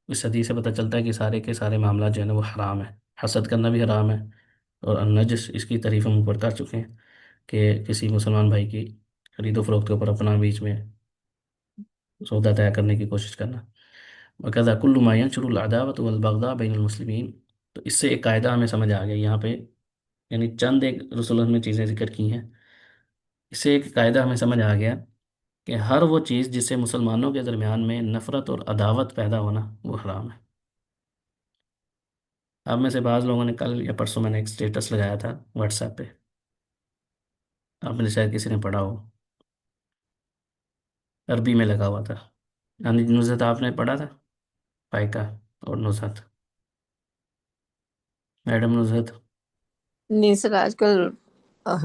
اس حدیث سے پتہ چلتا ہے کہ سارے کے سارے معاملات جو ہے نا وہ حرام ہے. حسد کرنا بھی حرام ہے، اور النجس اس کی تعریف ہم اوپر کر چکے ہیں کہ کسی مسلمان بھائی کی خرید و فروخت کے اوپر اپنا بیچ میں سودا طے کرنے کی کوشش کرنا. وکذا کل ما ینشر العداوۃ والبغضاء بین المسلمین، تو اس سے ایک قاعدہ ہمیں سمجھ آ گیا یہاں پہ، یعنی چند ایک رسول اللہ نے چیزیں ذکر کی ہیں، اس سے ایک قاعدہ ہمیں سمجھ آ گیا کہ ہر وہ چیز جس سے مسلمانوں کے درمیان میں نفرت اور عداوت پیدا ہونا وہ حرام ہے. آپ میں سے بعض لوگوں نے کل یا پرسوں میں نے ایک اسٹیٹس لگایا تھا واٹس ایپ پہ، آپ میں سے شاید کسی نے پڑھا ہو، عربی میں لگا ہوا تھا. یعنی نزہت آپ نے پڑھا تھا، پائکا اور نزہت. میڈم نظرت؟ نہیں سر، آج کل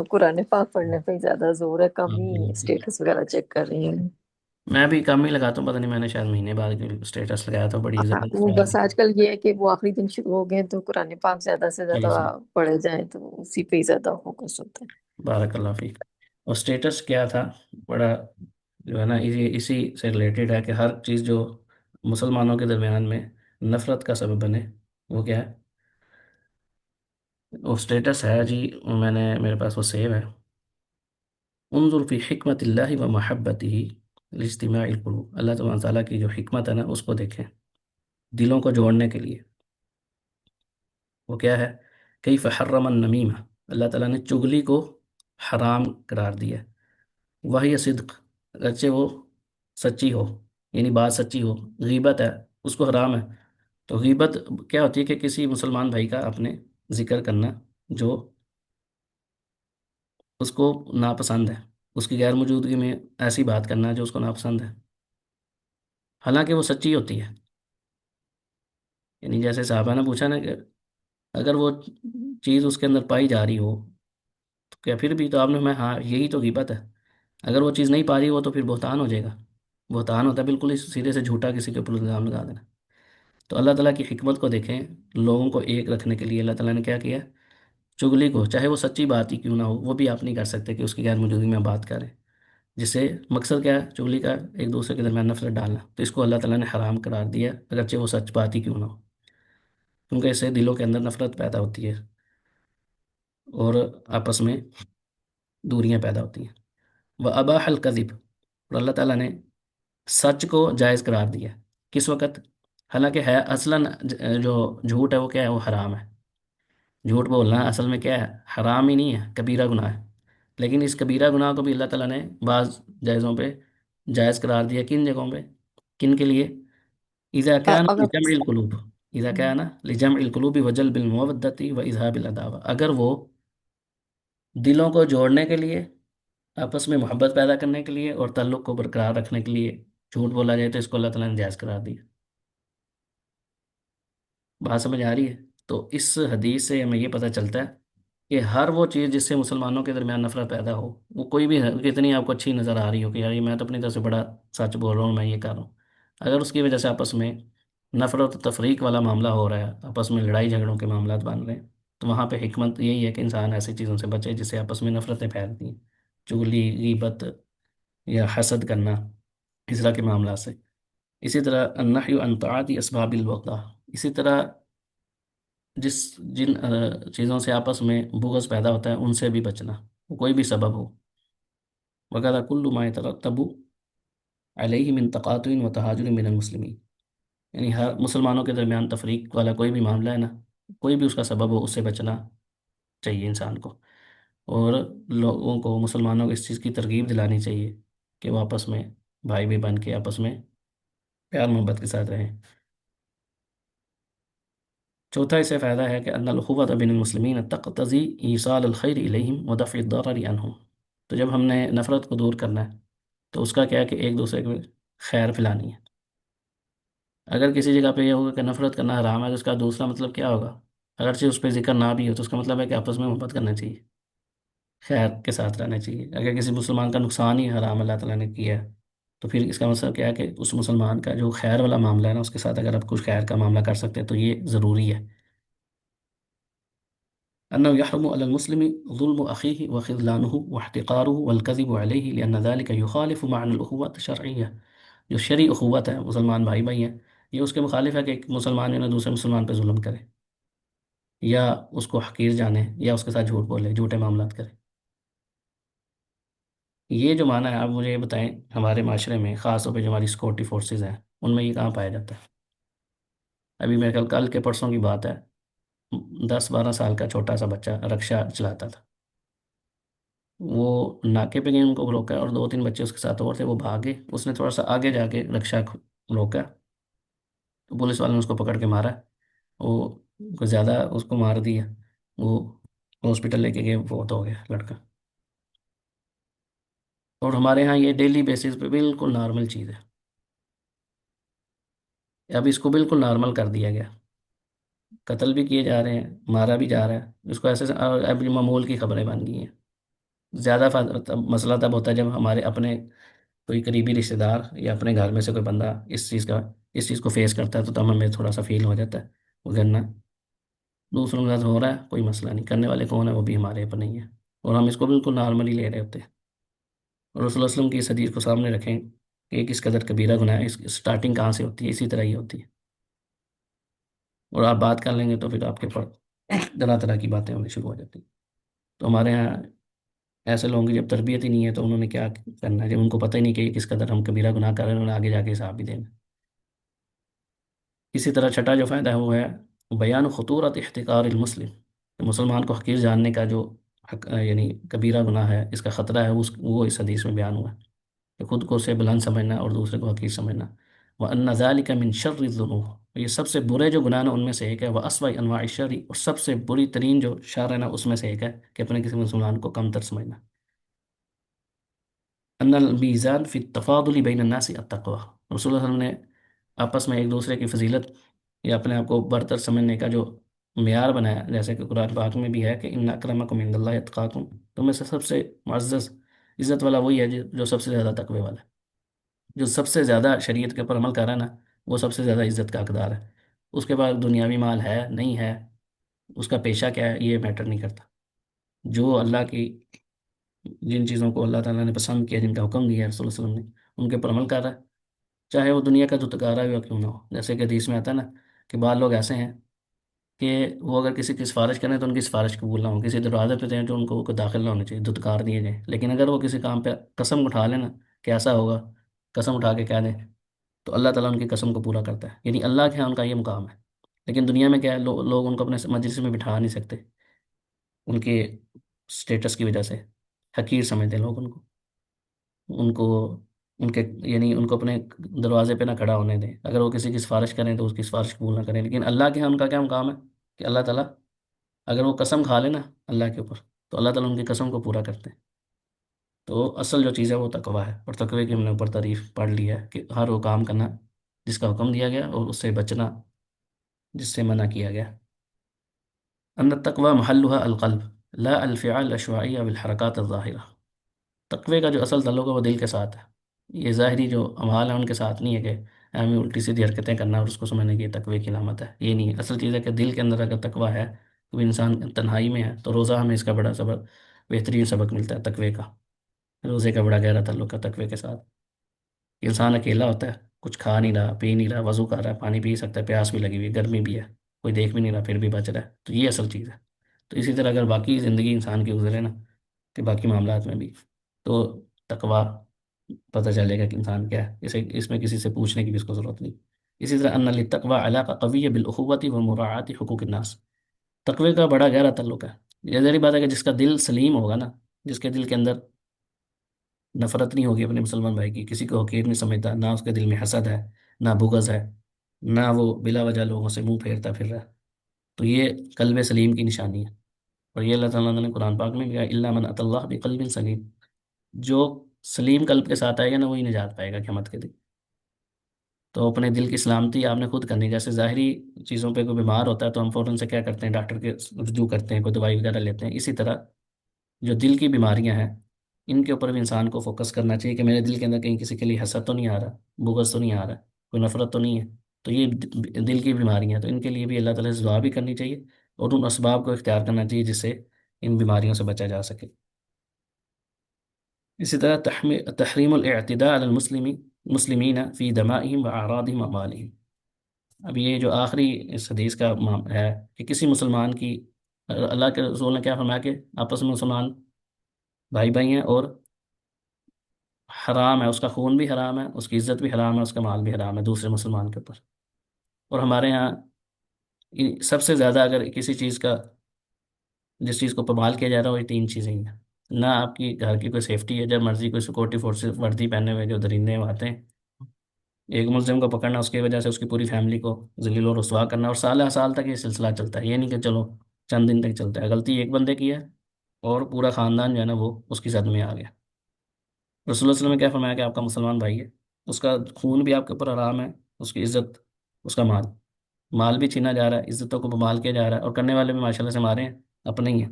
قرآن پاک پڑھنے پہ ہی زیادہ زور ہے، کم ہاں ہی بالکل، اسٹیٹس وغیرہ چیک کر رہی ہیں۔ میں بھی کم ہی لگاتا ہوں، پتہ نہیں میں نے شاید مہینے بعد اسٹیٹس لگایا تھا، بڑی ہاں، عزت وہ خیال بس آج کل یہ ہے کہ وہ آخری دن شروع ہو گئے تو قرآن پاک زیادہ سے زیادہ ہے۔ پڑھے جائیں تو اسی پہ ہی زیادہ فوکس ہوتا ہے۔ بارک اللہ فیک۔ اور اسٹیٹس کیا تھا، بڑا جو ہے نا، اسی سے ریلیٹڈ ہے کہ ہر چیز جو مسلمانوں کے درمیان میں نفرت کا سبب بنے، وہ کیا ہے؟ وہ اسٹیٹس ہے جی، میں نے میرے پاس وہ سیو ہے: انظر فی حکمت اللہ و محبتہ لاجتماع القلوب، اللہ تبارک و تعالیٰ کی جو حکمت ہے نا اس کو دیکھیں دلوں کو جوڑنے کے لیے۔ وہ کیا ہے؟ کیف حرم النمیمہ، اللہ تعالیٰ نے چغلی کو حرام قرار دیا، وہی صدق، اگرچہ وہ سچی ہو، یعنی بات سچی ہو، غیبت ہے اس کو حرام ہے۔ تو غیبت کیا ہوتی ہے؟ کہ کسی مسلمان بھائی کا اپنے ذکر کرنا جو اس کو ناپسند ہے، اس کی غیر موجودگی میں ایسی بات کرنا جو اس کو ناپسند ہے، حالانکہ وہ سچی ہوتی ہے۔ یعنی جیسے صحابہ نے پوچھا نا کہ اگر وہ چیز اس کے اندر پائی جا رہی ہو تو کیا پھر بھی؟ تو آپ نے میں ہاں یہی تو غیبت ہے۔ اگر وہ چیز نہیں پا رہی وہ تو پھر بہتان ہو جائے گا۔ بہتان ہوتا ہے بالکل اس سیدھے سے جھوٹا کسی کے اوپر الزام لگا دینا۔ تو اللہ تعالیٰ کی حکمت کو دیکھیں، لوگوں کو ایک رکھنے کے لیے اللہ تعالیٰ نے کیا کیا؟ چگلی کو، چاہے وہ سچی بات ہی کیوں نہ ہو، وہ بھی آپ نہیں کر سکتے کہ اس کی غیر موجودگی میں بات کریں، جس سے مقصد کیا ہے؟ چگلی کا ایک دوسرے کے درمیان نفرت ڈالنا، تو اس کو اللہ تعالیٰ نے حرام قرار دیا اگرچہ وہ سچ بات ہی کیوں نہ ہو، کیونکہ اس سے دلوں کے اندر نفرت پیدا ہوتی ہے اور آپس میں دوریاں پیدا ہوتی ہیں۔ وہ اباح الکذب، اور اللہ تعالیٰ نے سچ کو جائز قرار دیا۔ کس وقت؟ حالانکہ ہے اصلاً جو جھوٹ ہے وہ کیا ہے؟ وہ حرام ہے۔ جھوٹ بولنا اصل میں کیا ہے؟ حرام ہی نہیں ہے، کبیرہ گناہ ہے، لیکن اس کبیرہ گناہ کو بھی اللہ تعالیٰ نے بعض جائزوں پہ جائز قرار دیا۔ کن جگہوں پہ؟ کن کے لیے؟ اذا كان اگر لجمع القلوب، اذا كان لجمع القلوب وجلب المودة واذهاب العداوة، اگر وہ دلوں کو جوڑنے کے لیے، آپس میں محبت پیدا کرنے کے لیے اور تعلق کو برقرار رکھنے کے لیے جھوٹ بولا جائے تو اس کو اللہ تعالیٰ نے جائز قرار دیا۔ بات سمجھ آ رہی ہے؟ تو اس حدیث سے ہمیں یہ پتہ چلتا ہے کہ ہر وہ چیز جس سے مسلمانوں کے درمیان نفرت پیدا ہو، وہ کوئی بھی کتنی آپ کو اچھی نظر آ رہی ہو کہ یار یہ میں تو اپنی طرف سے بڑا سچ بول رہا ہوں، میں یہ کر رہا ہوں، اگر اس کی وجہ سے آپس میں نفرت و تفریق والا معاملہ ہو رہا ہے، آپس میں لڑائی جھگڑوں کے معاملات بن رہے ہیں، تو وہاں پہ حکمت یہی ہے کہ انسان ایسی چیزوں سے بچے جس سے آپس میں نفرتیں پھیلتی ہیں، چغلی، غیبت یا حسد کرنا، اس طرح کے معاملات سے۔ اسی طرح النحی عن طاعت اسباب الوقت، اسی طرح جس جن چیزوں سے آپس میں بغض پیدا ہوتا ہے ان سے بھی بچنا، وہ کوئی بھی سبب ہو۔ وغیرہ کل ما يترتب علیہ من تقاطع و تہاجر من المسلمین، یعنی ہر مسلمانوں کے درمیان تفریق والا کوئی بھی معاملہ ہے نا، کوئی بھی اس کا سبب ہو، اس سے بچنا چاہیے انسان کو، اور لوگوں کو، مسلمانوں کو اس چیز کی ترغیب دلانی چاہیے کہ وہ آپس میں بھائی بھی بن کے آپس میں پیار محبت کے ساتھ رہیں۔ چوتھا اس سے فائدہ ہے کہ ان الاخوۃ بین المسلمین تقتضی ایصال الخیر الیہم و دفع الضرر عنہم، تو جب ہم نے نفرت کو دور کرنا ہے تو اس کا کیا ہے کہ ایک دوسرے کو خیر پھیلانی ہے۔ اگر کسی جگہ پہ یہ ہوگا کہ نفرت کرنا حرام ہے تو اس کا دوسرا مطلب کیا ہوگا؟ اگرچہ اس پہ ذکر نہ بھی ہو تو اس کا مطلب ہے کہ آپس میں محبت کرنا چاہیے، خیر کے ساتھ رہنا چاہیے۔ اگر کسی مسلمان کا نقصان ہی حرام اللہ تعالیٰ نے کیا ہے تو پھر اس کا مطلب کیا ہے کہ اس مسلمان کا جو خیر والا معاملہ ہے نا، اس کے ساتھ اگر آپ کچھ خیر کا معاملہ کر سکتے ہیں تو یہ ضروری ہے۔ أنه يحرم على المسلم ظلم أخيه وخذلانه واحتقاره والكذب عليه لأن ذلك يخالف معنى الأخوة الشرعية، جو شرعی اخوت ہے، مسلمان بھائی بھائی ہیں، یہ اس کے مخالف ہے کہ ایک مسلمان جو ہے نا دوسرے مسلمان پہ ظلم کرے یا اس کو حقیر جانے یا اس کے ساتھ جھوٹ بولے، جھوٹے معاملات کرے۔ یہ جو معنی ہے، آپ مجھے یہ بتائیں ہمارے معاشرے میں خاص طور پہ جو ہماری سیکورٹی فورسز ہیں ان میں یہ کہاں پایا جاتا ہے؟ ابھی میرے کل کل کے پرسوں کی بات ہے، 10 12 سال کا چھوٹا سا بچہ رکشہ چلاتا تھا، وہ ناکے پہ گئے، ان کو روکا اور 2 3 بچے اس کے ساتھ اور تھے، وہ بھاگے، اس نے تھوڑا سا آگے جا کے رکشہ روکا تو پولیس والوں نے اس کو پکڑ کے مارا، وہ کچھ زیادہ اس کو مار دیا، وہ ہاسپٹل لے کے گئے، فوت ہو گیا لڑکا۔ اور ہمارے ہاں یہ ڈیلی بیسس پہ بالکل نارمل چیز ہے، اب اس کو بالکل نارمل کر دیا گیا۔ قتل بھی کیے جا رہے ہیں، مارا بھی جا رہا ہے اس کو ایسے اب یہ معمول کی خبریں بن گئی ہیں۔ زیادہ مسئلہ تب ہوتا ہے جب ہمارے اپنے کوئی قریبی رشتے دار یا اپنے گھر میں سے کوئی بندہ اس چیز کو فیس کرتا ہے، تو تب ہمیں تھوڑا سا فیل ہو جاتا ہے، وگرنہ دوسروں کے ساتھ ہو رہا ہے کوئی مسئلہ نہیں، کرنے والے کون ہے وہ بھی ہمارے اوپر نہیں ہے، اور ہم اس کو بالکل نارملی لے رہے ہوتے ہیں۔ اور رسول اللہ علیہ وسلم کی اس حدیث کو سامنے رکھیں کہ یہ کس قدر کبیرہ گناہ ہے، اس اسٹارٹنگ کہاں سے ہوتی ہے، اسی طرح ہی ہوتی ہے، اور آپ بات کر لیں گے تو پھر آپ کے پاس طرح طرح کی باتیں ہونی شروع ہو جاتی ہیں۔ تو ہمارے یہاں ایسے لوگوں کی جب تربیت ہی نہیں ہے تو انہوں نے کیا کرنا ہے، جب ان کو پتہ ہی نہیں کہ یہ کس قدر ہم کبیرہ گناہ کر رہے ہیں، انہوں نے آگے جا کے حساب بھی دینا۔ اسی طرح چھٹا جو فائدہ ہے وہ ہے بیان خطورت احتقار المسلم، کہ مسلمان کو حقیر جاننے کا جو یعنی کبیرہ گناہ ہے، اس کا خطرہ ہے، وہ اس حدیث میں بیان ہوا ہے کہ خود کو سے بلند سمجھنا اور دوسرے کو حقیر سمجھنا۔ وَأَنَّ ذَلِكَ مِن شَرِّ الذُّنُوبِ، یہ سب سے برے جو گناہ ہیں ان میں سے ایک ہے، وَأَسْوَأِ أَنْوَاعِ الشَّرِّ، اور سب سے بری ترین جو شر ہے نا اس میں سے ایک ہے کہ اپنے کسی مسلمان کو کم تر سمجھنا۔ ان المیزان فی التفاضل بین الناس التقوی، رسول اللہ صلی اللہ علیہ وسلم نے آپس میں ایک دوسرے کی فضیلت یا اپنے آپ کو برتر سمجھنے کا جو معیار بنایا، جیسے کہ قرآن پاک میں بھی ہے کہ ان اکرمکم عند اللہ اتقاکم، تم میں سے سب سے معزز عزت والا وہی ہے جو سب سے زیادہ تقوی والا ہے، جو سب سے زیادہ شریعت کے اوپر عمل کر رہا ہے نا وہ سب سے زیادہ عزت کا حقدار ہے۔ اس کے بعد دنیاوی مال ہے نہیں ہے، اس کا پیشہ کیا ہے، یہ میٹر نہیں کرتا۔ جو اللہ کی جن چیزوں کو اللہ تعالیٰ نے پسند کیا، جن کا حکم دیا ہے رسول اللہ صلی اللہ علیہ وسلم نے، ان کے اوپر عمل کر رہا ہے، چاہے وہ دنیا کا جو تکارا ہوا کیوں نہ ہو۔ جیسے کہ حدیث میں آتا ہے نا کہ بعض لوگ ایسے ہیں کہ وہ اگر کسی کی سفارش کریں تو ان کی سفارش قبول نہ ہو، کسی دروازے پہ جائیں تو ان کو داخل نہ ہونے چاہیے، دھتکار دیے جائیں، لیکن اگر وہ کسی کام پہ قسم اٹھا لیں نا کہ ایسا ہوگا، قسم اٹھا کے کہہ دیں، تو اللہ تعالیٰ ان کی قسم کو پورا کرتا ہے، یعنی اللہ کے یہاں ان کا یہ مقام ہے۔ لیکن دنیا میں کیا ہے، لوگ ان کو اپنے مجلس میں بٹھا نہیں سکتے، ان کے اسٹیٹس کی وجہ سے حقیر سمجھتے ہیں لوگ ان کو، ان کو ان کے یعنی ان کو اپنے دروازے پہ نہ کھڑا ہونے دیں، اگر وہ کسی کی سفارش کریں تو اس کی سفارش قبول نہ کریں۔ لیکن اللہ کے یہاں ان کا کیا مقام ہے کہ اللہ تعالیٰ اگر وہ قسم کھا لے نا اللہ کے اوپر، تو اللہ تعالیٰ ان کی قسم کو پورا کرتے ہیں۔ تو اصل جو چیز ہے وہ تقویٰ ہے، اور تقوی کی ہم نے اوپر تعریف پڑھ لی ہے کہ ہر وہ کام کرنا جس کا حکم دیا گیا اور اس سے بچنا جس سے منع کیا گیا۔ ان التقوی محلها القلب لا الفعال العشوائیہ والحرکات الظاہرہ، تقوی کا جو اصل تعلق ہے وہ دل کے ساتھ ہے، یہ ظاہری جو اعمال ہیں ان کے ساتھ نہیں ہے کہ ہمیں الٹی سیدھی حرکتیں کرنا اور اس کو سمجھنے کی یہ تقوی کی علامت ہے، یہ نہیں ہے۔ اصل چیز ہے کہ دل کے اندر اگر تقوی ہے تو انسان تنہائی میں ہے تو روزہ ہمیں اس کا بڑا بہترین سبق ملتا ہے تقوی کا، روزے کا بڑا گہرا تعلق ہے تقوی کے ساتھ۔ انسان اکیلا ہوتا ہے، کچھ کھا نہیں رہا، پی نہیں رہا، وضو کر رہا ہے، پانی پی سکتا ہے، پیاس بھی لگی ہوئی ہے، گرمی بھی ہے، کوئی دیکھ بھی نہیں رہا پھر بھی بچ رہا ہے، تو یہ اصل چیز ہے۔ تو اسی طرح اگر باقی زندگی انسان کی گزرے نا کہ باقی معاملات میں بھی، تو تقوی پتہ چلے گا کہ انسان کیا ہے، اس میں کسی سے پوچھنے کی بھی اس کو ضرورت نہیں۔ اسی طرح ان للتقوی علاقہ قوی بالاخوۃ ومراعاۃ حقوق الناس، تقوی کا بڑا گہرا تعلق ہے۔ یہ ظاہری بات ہے کہ جس کا دل سلیم ہوگا نا، جس کے دل کے اندر نفرت نہیں ہوگی اپنے مسلمان بھائی کی، کسی کو حقیر نہیں سمجھتا، نہ اس کے دل میں حسد ہے، نہ بغض ہے، نہ وہ بلا وجہ لوگوں سے منہ پھیرتا پھر رہا ہے، تو یہ قلب سلیم کی نشانی ہے۔ اور یہ اللہ تعالیٰ نے قرآن پاک میں کہا الا من اتى اللہ بقلب سلیم، جو سلیم قلب کے ساتھ آئے گا نا وہی نجات پائے گا قیامت کے دن۔ تو اپنے دل کی سلامتی آپ نے خود کرنی، جیسے ظاہری چیزوں پہ کوئی بیمار ہوتا ہے تو ہم فوراً سے کیا کرتے ہیں، ڈاکٹر کے رجوع کرتے ہیں، کوئی دوائی وغیرہ لیتے ہیں۔ اسی طرح جو دل کی بیماریاں ہیں ان کے اوپر بھی انسان کو فوکس کرنا چاہیے کہ میرے دل کے اندر کہیں کسی کے لیے حسد تو نہیں آ رہا، بغض تو نہیں آ رہا، کوئی نفرت تو نہیں ہے، تو یہ دل کی بیماریاں ہیں، تو ان کے لیے بھی اللہ تعالیٰ سے دعا بھی کرنی چاہیے اور ان اسباب کو اختیار کرنا چاہیے جس سے ان بیماریوں سے بچا جا سکے۔ اسی طرح تحریم الاعتداء علی المسلمین فی دمائهم واعراضهم واموالهم، اب یہ جو آخری اس حدیث کا ہے کہ کسی مسلمان کی، اللہ کے رسول نے کیا فرمایا کہ آپس میں مسلمان بھائی بھائی ہیں، اور حرام ہے، اس کا خون بھی حرام ہے، اس کی عزت بھی حرام ہے، اس کا مال بھی حرام ہے دوسرے مسلمان کے اوپر۔ اور ہمارے ہاں سب سے زیادہ اگر کسی چیز کا، جس چیز کو پامال کیا جا رہا ہے وہ تین چیزیں ہی ہیں، نہ آپ کی گھر کی کوئی سیفٹی ہے، جب مرضی کوئی سیکورٹی فورسز وردی پہنے ہوئے جو درندے وہ آتے ہیں، ایک ملزم کو پکڑنا، اس کی وجہ سے اس کی پوری فیملی کو ذلیل و رسوا کرنا، اور سال سال تک یہ سلسلہ چلتا ہے، یہ نہیں کہ چلو چند دن تک چلتا ہے، غلطی ایک بندے کی ہے اور پورا خاندان جو ہے نا وہ اس کی زد میں آ گیا۔ رسول اللہ صلی اللہ علیہ وسلم نے کیا فرمایا کہ آپ کا مسلمان بھائی ہے، اس کا خون بھی آپ کے اوپر حرام ہے، اس کی عزت، اس کا مال، مال بھی چھینا جا رہا ہے، عزتوں کو بمال کیا جا رہا ہے، اور کرنے والے بھی ماشاءاللہ سے ہمارے ہیں، اپنے ہی ہیں،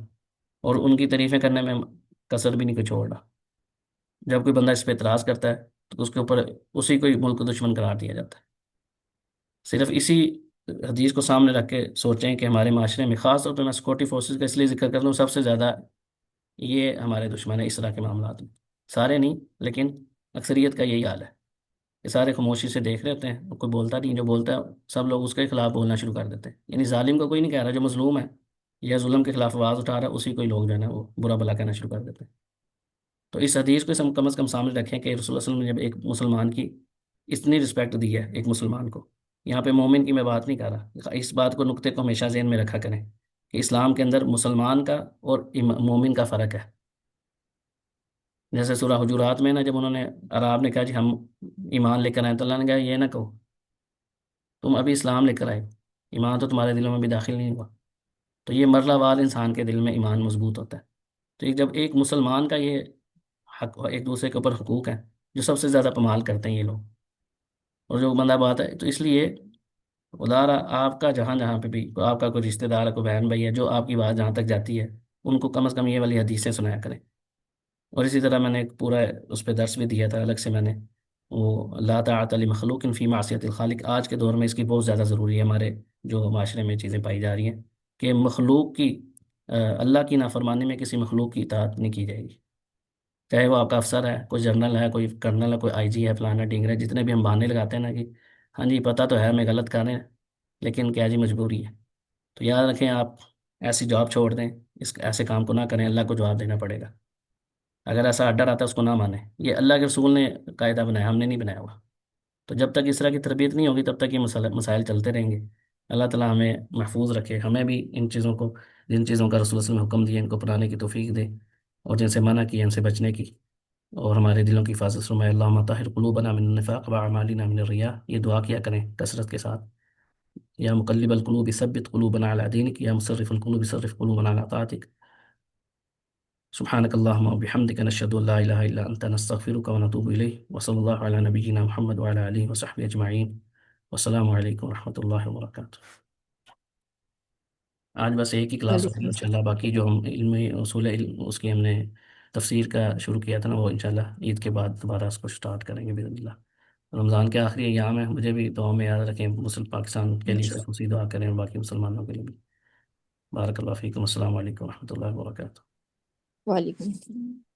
اور ان کی تعریفیں کرنے میں کسر بھی نہیں کوئی چھوڑ رہا۔ جب کوئی بندہ اس پہ اعتراض کرتا ہے تو اس کے اوپر اسی کو ہی ملک کو دشمن قرار دیا جاتا ہے۔ صرف اسی حدیث کو سامنے رکھ کے سوچیں کہ ہمارے معاشرے میں، خاص طور پہ میں سیکورٹی فورسز کا اس لیے ذکر کر لوں، سب سے زیادہ یہ ہمارے دشمن ہیں اس طرح کے معاملات میں۔ سارے نہیں، لیکن اکثریت کا یہی حال ہے کہ سارے خاموشی سے دیکھ رہے ہوتے ہیں، اور کوئی بولتا نہیں، جو بولتا ہے سب لوگ اس کے خلاف بولنا شروع کر دیتے ہیں۔ یعنی ظالم کو کوئی نہیں کہہ رہا، جو مظلوم ہے یا ظلم کے خلاف آواز اٹھا رہا ہے، اسی کو ہی لوگ جو ہے نا وہ برا بھلا کہنا شروع کر دیتے ہیں۔ تو اس حدیث کو کم از کم سامنے رکھیں کہ رسول اللہ صلی اللہ علیہ وسلم نے جب ایک مسلمان کی اتنی رسپیکٹ دی ہے ایک مسلمان کو، یہاں پہ مومن کی میں بات نہیں کر رہا، اس بات کو نقطے کو ہمیشہ ذہن میں رکھا کریں کہ اسلام کے اندر مسلمان کا اور مومن کا فرق ہے۔ جیسے سورہ حجرات میں نا، جب انہوں نے عراب نے کہا جی ہم ایمان لے کر آئے، تو اللہ نے کہا یہ نہ کہو، تم ابھی اسلام لے کر آئے، ایمان تو تمہارے دلوں میں بھی داخل نہیں ہوا۔ تو یہ مرلہ وار انسان کے دل میں ایمان مضبوط ہوتا ہے۔ تو جب ایک مسلمان کا یہ حق، ایک دوسرے کے اوپر حقوق ہیں، جو سب سے زیادہ پامال کرتے ہیں یہ لوگ، اور جو بندہ بات ہے، تو اس لیے خدا را آپ کا جہاں جہاں پہ بھی آپ کا کوئی رشتہ دار ہے، کوئی بہن بھائی ہے، جو آپ کی بات جہاں تک جاتی ہے، ان کو کم از کم یہ والی حدیثیں سنایا کریں۔ اور اسی طرح میں نے ایک پورا اس پہ درس بھی دیا تھا الگ سے، میں نے وہ لا طاعت لمخلوق فی معصیت الخالق، آج کے دور میں اس کی بہت زیادہ ضروری ہے، ہمارے جو معاشرے میں چیزیں پائی جا رہی ہیں کہ مخلوق کی اللہ کی نافرمانی میں کسی مخلوق کی اطاعت نہیں کی جائے گی، چاہے وہ آپ کا افسر ہے، کوئی جنرل ہے، کوئی کرنل ہے، کوئی آئی جی ہے، فلانا ڈینگر ہے، جتنے بھی ہم بہانے لگاتے ہیں نا کہ ہاں جی پتہ تو ہے ہمیں غلط کر رہے ہیں، لیکن کیا جی مجبوری ہے۔ تو یاد رکھیں، آپ ایسی جاب چھوڑ دیں، ایسے کام کو نہ کریں، اللہ کو جواب دینا پڑے گا۔ اگر ایسا اڈر آتا ہے اس کو نہ مانیں، یہ اللہ کے رسول نے قاعدہ بنایا، ہم نے نہیں بنایا ہوا۔ تو جب تک اس طرح کی تربیت نہیں ہوگی، تب تک یہ مسائل چلتے رہیں گے۔ اللہ تعالیٰ ہمیں محفوظ رکھے، ہمیں بھی ان چیزوں کو، جن چیزوں کا رسول اللہ صلی اللہ علیہ وسلم نے حکم دیا ان کو اپنانے کی توفیق دے، اور جن سے منع کیا ان سے بچنے کی، اور ہمارے دلوں کی حفاظت فرمائے۔ اللہم طہر قلوبنا من النفاق واعمالنا من الریا، یہ دعا کیا کریں کثرت کے ساتھ۔ یا مقلب القلوب ثبت قلوبنا علی دینک، یا مصرف القلوب صرف قلوبنا علی طاعتک۔ سبحانك اللهم وبحمدك، نشهد ان لا اله الا انت، نستغفرك ونتوب اليك، وصلى الله على نبينا محمد وعلى اله وصحبه اجمعين، والسلام عليكم ورحمة الله وبركاته۔ آج بس ایک ہی کلاس وعلیکم ہوگی انشاءاللہ، باقی جو ہم علمی اصول علم اس کی ہم نے تفسیر کا شروع کیا تھا نا، وہ انشاءاللہ عید کے بعد دوبارہ اس کو سٹارٹ کریں گے باذن اللہ۔ رمضان کے آخری ایام ہے، مجھے بھی دعا میں یاد رکھیں، مسلم پاکستان کے لیے السلام۔ خصوصی دعا کریں، اور باقی مسلمانوں کے لیے بھی۔ بارک اللہ فیکم، السلام علیکم ورحمۃ اللہ وبرکاتہ۔ وعلیکم السلام۔